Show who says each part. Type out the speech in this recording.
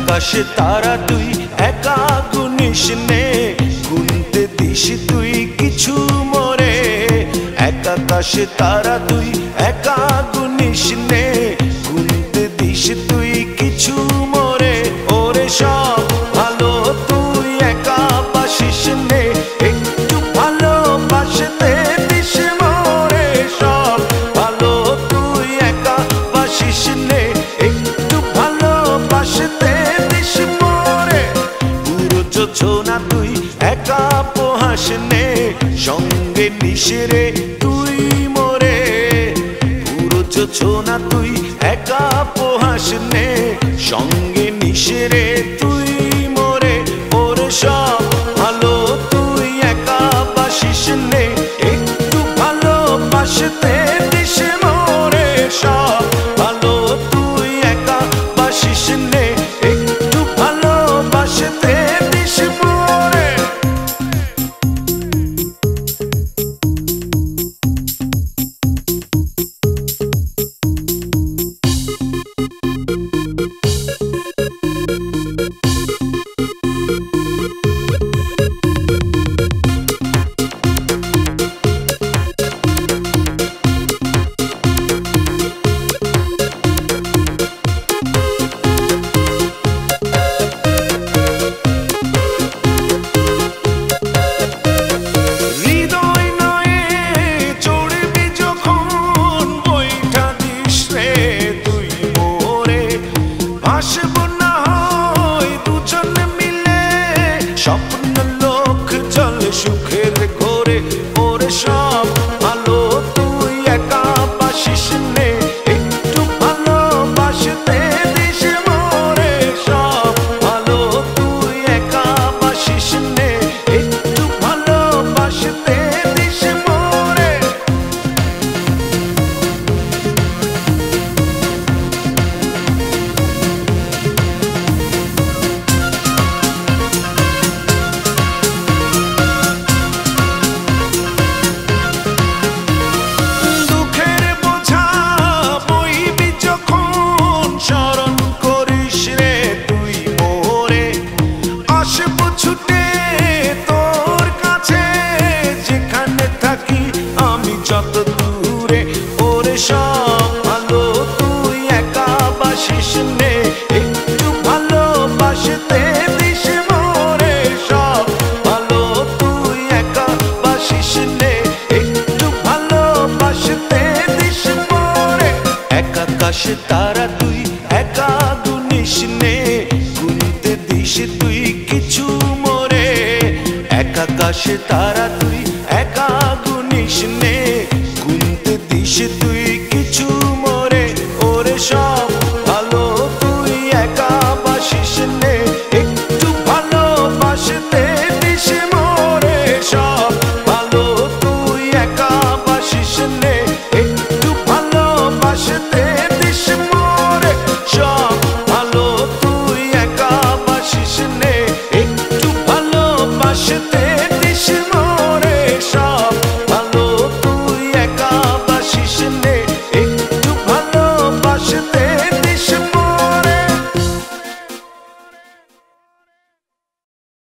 Speaker 1: আকাশে তারা তুই একা গুনিস নে, গুনতে দিস তুই কিছু মোরে। এক আকাশে তারা তুই একা গুনিস নে, গুনতে দিস তুই কিছু মোরে। ওরে সব ভালো তুই একা বাসিস নে, একটু ভালোবাসতে দিস মোরে। সব ভালো তুই একা বাসিস নে, একটু ভালোবাসতে দিস মোরে। পুরো যোজনা তুই একা পোহাস নে, সঙ্গে নিস রে তুই মোরে। পুরো যোজনা তুই একা পোহাস নে, সঙ্গে নিস রে তুই মোরে। ওরে সব ভালো তুই একা বাসিস নে, একটু ভালোবাসতে দিস মোরে। সব ভালো তুই একা বাসিস নে, একটু ভালোবাসতে দিস মোরে। স্বপ্ন লোক চলে সুখের ঘরে। ওরে সব ভালো তুই একা বাসিস নে, একটু ভালোবাসতে দিস মোরে। সব ভালো তুই একা বাসিস নে, একটু ভালোবাসতে দিস মোরে। যত দূরে ওরে সব ভালো তুই একা বাসিস নে, একটু ভালোবাসতে দিস মোরে। সব ভালো তুই একা বাসিস নে, একটু ভালোবাসতে দিস মোরে। এক আকাশে তারা তুই একা গুনিস নে, গুনতে দিস তুই কিছু মোরে। এক আকাশে তারা